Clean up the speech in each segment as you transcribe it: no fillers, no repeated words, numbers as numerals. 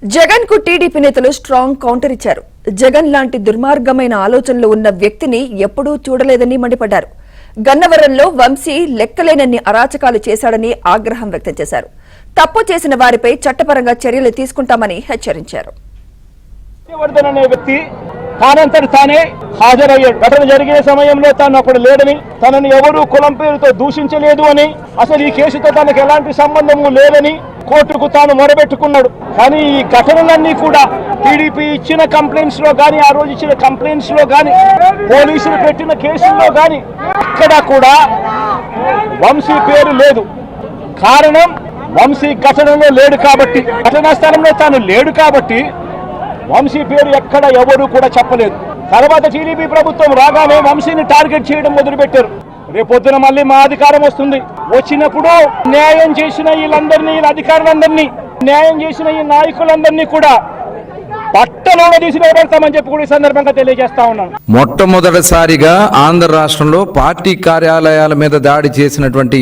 జగన్ కు టీడీపీ నేతలు strong counter ఇచ్చారు. జగన్ లాంటి దుర్మార్గమైన ఆలోచనలు ఉన్న వ్యక్తిని ఎప్పుడూ చూడలేదని మండిపడ్డారు. గన్నవరంలో వంశీ లెక్కలేనన్ని అరాచకాలు చేశాడని ఆగ్రహం వ్యక్తం చేశారు. తప్పు చేసిన వారిపై చట్టపరంగా చర్యలు తీసుకుంటామని హెచ్చరించారు. తానంతటి తానే హాజరయ్యాడు. ఘటన జరిగే సమయంలో తాను అక్కడ లేడని, తనని ఎవరూ కులం పేరుతో దూషించలేదు అని, అసలు ఈ కేసుతో తనకు ఎలాంటి సంబంధము లేదని కోర్టుకు తాను మొరబెట్టుకున్నాడు. కానీ ఈ ఘటనలన్నీ కూడా టీడీపీ ఇచ్చిన కంప్లైంట్స్ లో గానీ, ఆ రోజు ఇచ్చిన కంప్లైంట్స్ లో గానీ, పోలీసులు పెట్టిన కేసుల్లో గానీ ఇక్కడ కూడా వంశీ పేరు లేదు. కారణం వంశీ ఘటనలో లేడు కాబట్టి, ఘటనా స్థలంలో తాను లేడు కాబట్టి వంశీ పేరు ఎక్కడ ఎవరు కూడా చెప్పలేదు. తర్వాత టీడీపీ ప్రభుత్వం రాగానే వంశీని టార్గెట్ చేయడం మొదలుపెట్టారు. రేపొద్దున మళ్ళీ మా అధికారం వస్తుంది, వచ్చినప్పుడు న్యాయం చేసిన వీళ్ళందరినీ, వీళ్ళ అధికారులందరినీ, న్యాయం చేసిన ఈ నాయకులందరినీ కూడా పట్టలోనే తీసివేయబడతామని చెప్పి కూడా ఈ సందర్భంగా తెలియజేస్తా ఉన్నాను. మొట్టమొదటిసారిగా ఆంధ్ర రాష్ట్రంలో పార్టీ కార్యాలయాల మీద దాడి చేసినటువంటి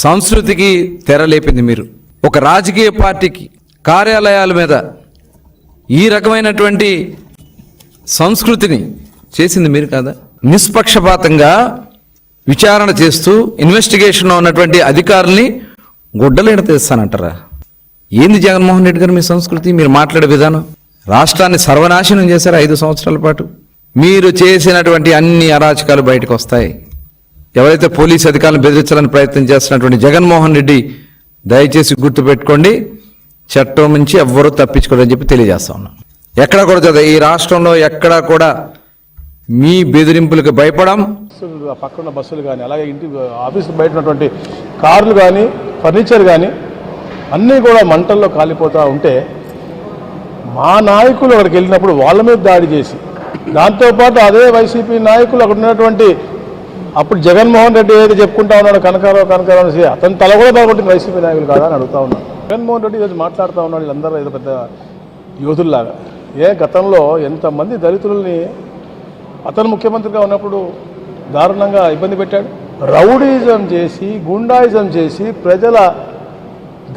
సంస్కృతికి తెరలేపింది మీరు. ఒక రాజకీయ పార్టీకి కార్యాలయాల మీద ఈ రకమైనటువంటి సంస్కృతిని చేసింది మీరు కాదా? నిష్పక్షపాతంగా విచారణ చేస్తూ ఇన్వెస్టిగేషన్లో ఉన్నటువంటి అధికారుల్ని గుడ్డలేడ తీస్తానంటారా? ఏంది జగన్మోహన్ రెడ్డి గారు మీ సంస్కృతి? మీరు మాట్లాడే విధానం రాష్ట్రాన్ని సర్వనాశనం చేశారు 5 సంవత్సరాల పాటు. మీరు చేసినటువంటి అన్ని అరాచకాలు బయటకు వస్తాయి. ఎవరైతే పోలీసు అధికారులను బెదిరించాలని ప్రయత్నం చేస్తున్నటువంటి జగన్మోహన్ రెడ్డి దయచేసి గుర్తుపెట్టుకోండి, చట్టం నుంచి ఎవ్వరూ తప్పించుకోరని చెప్పి తెలియజేస్తా ఉన్నాం. ఎక్కడ కూడా చదువు ఈ రాష్ట్రంలో ఎక్కడా కూడా మీ బెదిరింపులకు భయపడం. పక్కన బస్సులు కానీ, అలాగే ఇంటి ఆఫీసు బయట ఉన్నటువంటి కార్లు కానీ, ఫర్నిచర్ కానీ అన్నీ కూడా మంటల్లో కాలిపోతూ ఉంటే మా నాయకులు అక్కడికి వెళ్ళినప్పుడు వాళ్ళ మీద దాడి చేసి, దాంతోపాటు అదే వైసీపీ నాయకులు అక్కడ ఉన్నటువంటి అప్పుడు జగన్మోహన్ రెడ్డి ఏదైతే చెప్పుకుంటా ఉన్నాడు కనకారావు అనేసి, అతని తల కూడా బాగుంటుంది వైసీపీ నాయకులు కాదా అని అడుగుతా ఉన్నాను. జగన్మోహన్ రెడ్డి ఈరోజు మాట్లాడుతూ ఉన్నాడు వీళ్ళందరూ ఏదో పెద్ద యోధుల్లాగా. గతంలో ఎంతమంది దళితులని అతను ముఖ్యమంత్రిగా ఉన్నప్పుడు దారుణంగా ఇబ్బంది పెట్టాడు. రౌడీజం చేసి, గుండాయిజం చేసి ప్రజల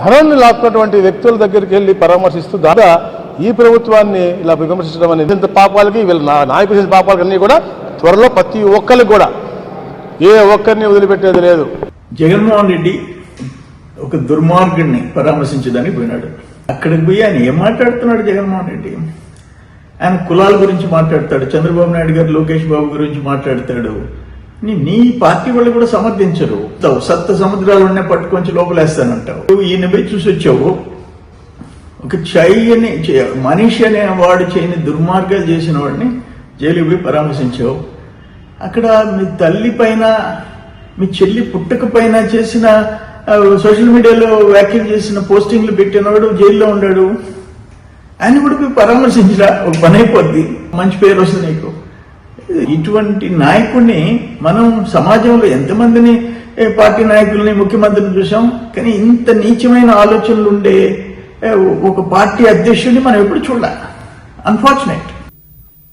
ధనాన్ని లాక్కున్నటువంటి వ్యక్తుల దగ్గరికి వెళ్ళి పరామర్శిస్తూ దాదా ఈ ప్రభుత్వాన్ని ఇలా విమర్శించడం అనేది ఇంత పాపాలకి, వీళ్ళ నాయకులు చేసిన పాపాలకన్నీ కూడా త్వరలో ప్రతి ఒక్కరికి కూడా ఏ ఒక్కరిని వదిలిపెట్టేది లేదు. జగన్మోహన్ రెడ్డి ఒక దుర్మార్గుడిని పరామర్శించడానికి పోయినాడు. అక్కడికి పోయి ఆయన ఏం మాట్లాడుతున్నాడు జగన్మోహన్ రెడ్డి? ఆయన కులాల గురించి మాట్లాడతాడు, చంద్రబాబు నాయుడు గారు లోకేష్ బాబు గురించి మాట్లాడతాడు. నీ పార్టీ వాళ్ళు కూడా సమర్థించరు. సప్త సముద్రాలు ఉన్న పట్టుకొంచి లోపలేస్తానంటావు. ఈయన పోయి చూసి వచ్చావు. ఒక మనిషి అనే వాడు చేయని దుర్మార్గాలు చేసిన వాడిని జైలుకి పోయి పరామర్శించావు. అక్కడ మీ తల్లి పైన, మీ చెల్లి పుట్టక పైన చేసిన సోషల్ మీడియాలో వ్యాఖ్యలు చేసిన పోస్టింగ్లు పెట్టినవాడు జైల్లో ఉన్నాడు. ఆయన కూడా పోయి పరామర్శించరా, ఒక పని అయిపోద్ది, మంచి పేరు వస్తుంది నీకు. ఇటువంటి నాయకుడిని మనం సమాజంలో ఎంతమందిని పార్టీ నాయకుల్ని, ముఖ్యమంత్రిని చూసాం. కానీ ఇంత నీచమైన ఆలోచనలు ఉండే ఒక పార్టీ అధ్యక్షుడిని మనం ఎప్పుడు చూడాలి. అన్ఫార్చునేట్.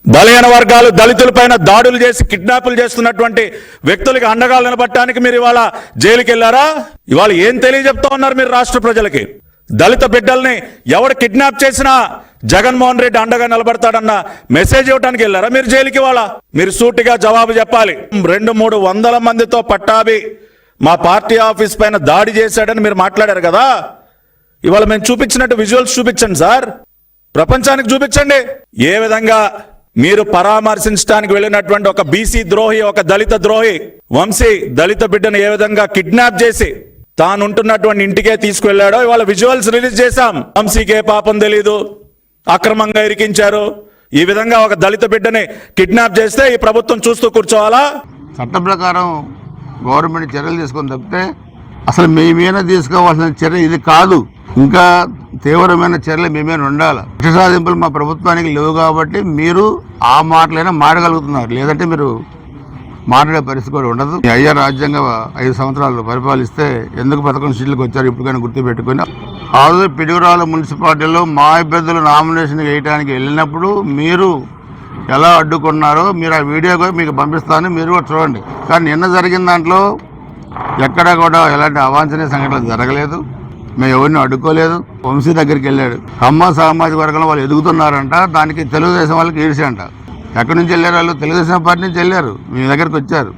బలహీన వర్గాలు, దళితులపైన దాడులు చేసి కిడ్నాపులు చేస్తున్నటువంటి వ్యక్తులకి అండగా నిలబడటానికి మీరు ఇవాళ జైలుకి వెళ్ళారా? ఇవాళ ఏం తెలియజెప్తా ఉన్నారు మీరు రాష్ట్ర ప్రజలకి? దళిత బిడ్డల్ని ఎవడు కిడ్నాప్ చేసినా జగన్మోహన్ రెడ్డి అండగా నిలబడతాడన్న మెసేజ్ ఇవ్వడానికి వెళ్ళారా మీరు జైలుకి? ఇవాళ మీరు సూటిగా జవాబు చెప్పాలి. 200-300 మందితో పట్టాభి మా పార్టీ ఆఫీస్ పైన దాడి చేశాడని మీరు మాట్లాడారు కదా. ఇవాళ మేము చూపించినట్టు విజువల్స్ చూపించండి సార్, ప్రపంచానికి చూపించండి. ఏ విధంగా మీరు పరామర్శించడానికి వెళ్ళినటువంటి ఒక బీసీ ద్రోహి, ఒక దళిత ద్రోహి వంశీ దళిత బిడ్డను ఏ విధంగా కిడ్నాప్ చేసి తానుంటున్నటువంటి ఇంటికే తీసుకువెళ్ళాడో ఇవాళ విజువల్స్ రిలీజ్ చేశాం. వంశీకే పాపం తెలీదు, అక్రమంగా ఇరికించారు. ఈ విధంగా ఒక దళిత బిడ్డని కిడ్నాప్ చేస్తే ఈ ప్రభుత్వం చూస్తూ కూర్చోవాలా? చట్ట ప్రకారం గవర్నమెంట్ చర్యలు తీసుకొని తప్పితే అసలు మేమైనా తీసుకోవాల్సిన చర్య ఇది కాదు. ఇంకా తీవ్రమైన చర్యలు మేమైనా ఉండాలి. కక్ష సాధింపులు మా ప్రభుత్వానికి లేవు కాబట్టి మీరు ఆ మాటలైనా మాడగలుగుతున్నారు, లేదంటే మీరు మాట్లాడే పరిస్థితి కూడా ఉండదు. అయ్యా రాజ్యాంగ 5 సంవత్సరాలు పరిపాలిస్తే ఎందుకు 11 సీట్లకు వచ్చారు ఇప్పటికైనా గుర్తు పెట్టుకుని. ఆ రోజు పిడుగురాల మున్సిపాలిటీలో మా అభ్యర్థులు నామినేషన్ వేయడానికి వెళ్ళినప్పుడు మీరు ఎలా అడ్డుకున్నారో మీరు ఆ వీడియో కూడా మీకు పంపిస్తాను, మీరు కూడా చూడండి. కానీ నిన్న జరిగిన దాంట్లో ఎక్కడా కూడా ఎలాంటి అవాంఛనీయ సంఘటనలు జరగలేదు. మేము ఎవరిని అడ్డుకోలేదు. వంశీ దగ్గరికి వెళ్ళాడు. కమ్మ సామాజిక వర్గంలో వాళ్ళు ఎదుగుతున్నారంట, దానికి తెలుగుదేశం వాళ్ళకి ఈడ్చంట. ఎక్కడి నుంచి వెళ్ళారు వాళ్ళు? తెలుగుదేశం పార్టీ నుంచి వెళ్ళారు, మీ దగ్గరికి వచ్చారు.